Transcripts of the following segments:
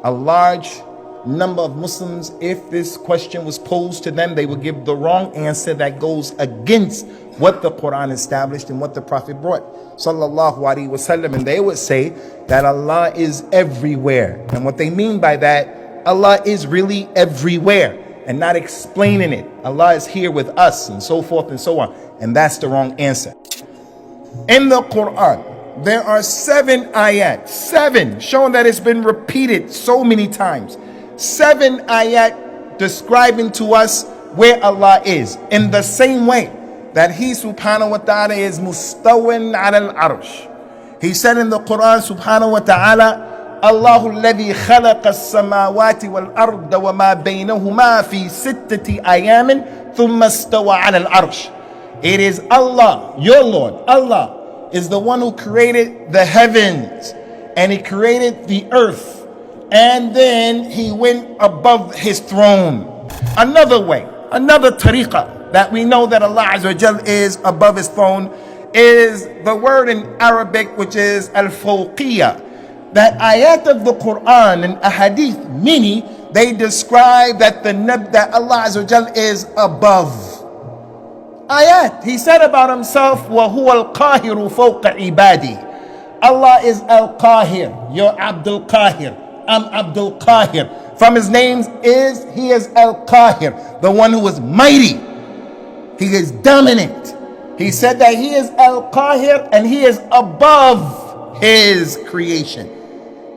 A large number of Muslims, if this question was posed to them, they would give the wrong answer that goes against what the Qur'an established and what the Prophet brought, sallallahu alaihi wasallam. And they would say that Allah is everywhere. And what they mean by that, Allah is really everywhere, and not explaining it. Allah is here with us, and so forth and so on. And that's the wrong answer. In the Qur'an, there are 7 ayat, 7, showing that it's been repeated so many times. 7 ayat describing to us where Allah is, in the same way that He subhanahu wa ta'ala is mustawin ala al-arsh. He said in the Quran subhanahu wa ta'ala, Allahu alladhi khalaqa as-samawati wal-arda wa ma baynahuma fi sittati ayamin thumma istawa ala al-arsh. It is Allah, your Lord, Allah is the one who created the heavens, and He created the earth, and then He went above His throne. Another way, another tariqah that we know that Allah Azza wa Jal is above His throne is the word in Arabic, which is al-fawqiyah. That ayat of the Quran and ahadith, many, they describe that that Allah Azza wa Jal is above. Ayat, He said about Himself, وَهُوَ الْقَاهِرُ فَوْقَ عِبَادِي. Allah is Al-Qahir, you're Abdul Qahir, I'm Abdul Qahir. From His names is, He is Al-Qahir, the one who is mighty. He is dominant. He said that He is Al-Qahir, and He is above His creation.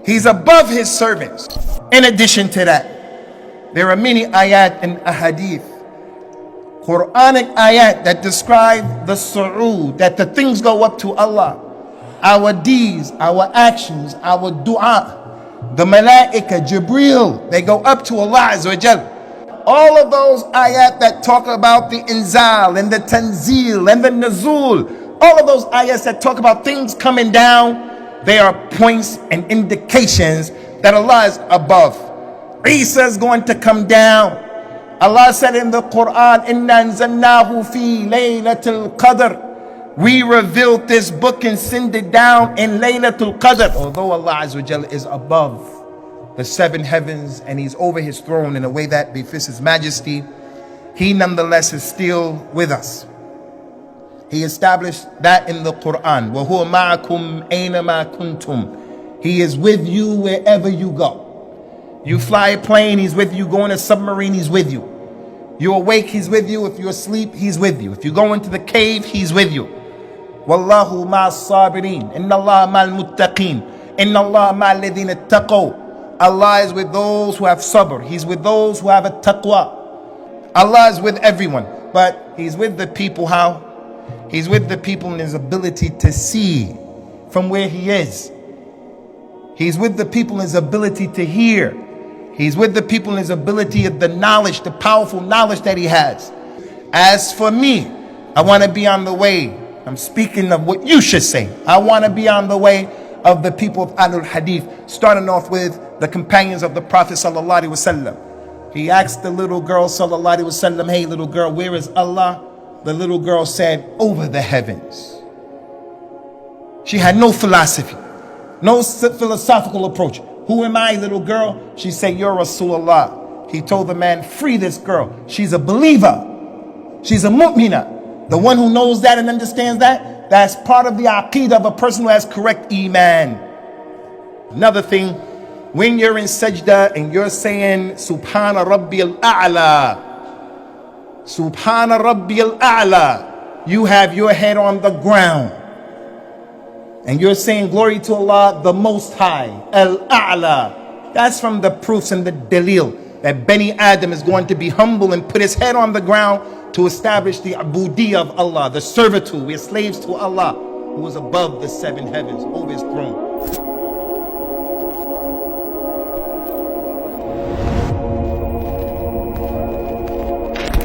He's above His servants. In addition to that, there are many ayat and ahadith, Quranic ayat, that describe the su'ud, that the things go up to Allah. Our deeds, our actions, our dua, the malaika, Jibreel, they go up to Allah Azza wa Jal. All of those ayat that talk about the inzal and the tanzil and the nuzul, all of those ayats that talk about things coming down, they are points and indications that Allah is above. Isa is going to come down. Allah said in the Quran, Inna anzalnahu fi laylatul qadr. We revealed this book and sent it down in Laylatul Qadr. Although Allah Azza wa Jalla is above the 7 heavens and He's over His throne in a way that befits His majesty, He nonetheless is still with us. He established that in the Quran. وَهُوَ مَعَكُمْ أَيْنَمَا كُنْتُمْ. He is with you wherever you go. You fly a plane, He's with you. Go in a submarine, He's with you. You're awake, He's with you. If you're asleep, He's with you. If you go into the cave, He's with you. Wallahu ma'as sabirin. Inna Allah ma'al muttaqin. Inna Allah ma'al ladhina taqaw. Allah is with those who have sabr. He's with those who have a taqwa. Allah is with everyone, but He's with the people how? He's with the people in His ability to see from where He is. He's with the people in His ability to hear. He's with the people in His ability of the knowledge, the powerful knowledge that He has. As for me, I want to be on the way. I'm speaking of what you should say. I want to be on the way of the people of Ahlul Hadith, starting off with the companions of the Prophet sallallahu alaihi wasallam. He asked the little girl sallallahu alaihi wasallam, hey little girl, where is Allah? The little girl said, over the heavens. She had no philosophy, no philosophical approach. Who am I, little girl? She said, you're Rasulullah. He told the man, free this girl. She's a believer. She's a mu'mina. The one who knows that and understands that, that's part of the aqeedah of a person who has correct iman. Another thing, when you're in sajda and you're saying, Subhana Rabbiyal A'la, Subhana Rabbiyal A'la, you have your head on the ground. And you're saying, glory to Allah, the Most High, Al-A'la. That's from the proofs and the dalil that Bani Adam is going to be humble and put his head on the ground to establish the ubudiyya of Allah, the servitude. We are slaves to Allah, who is above the 7 heavens, over His throne.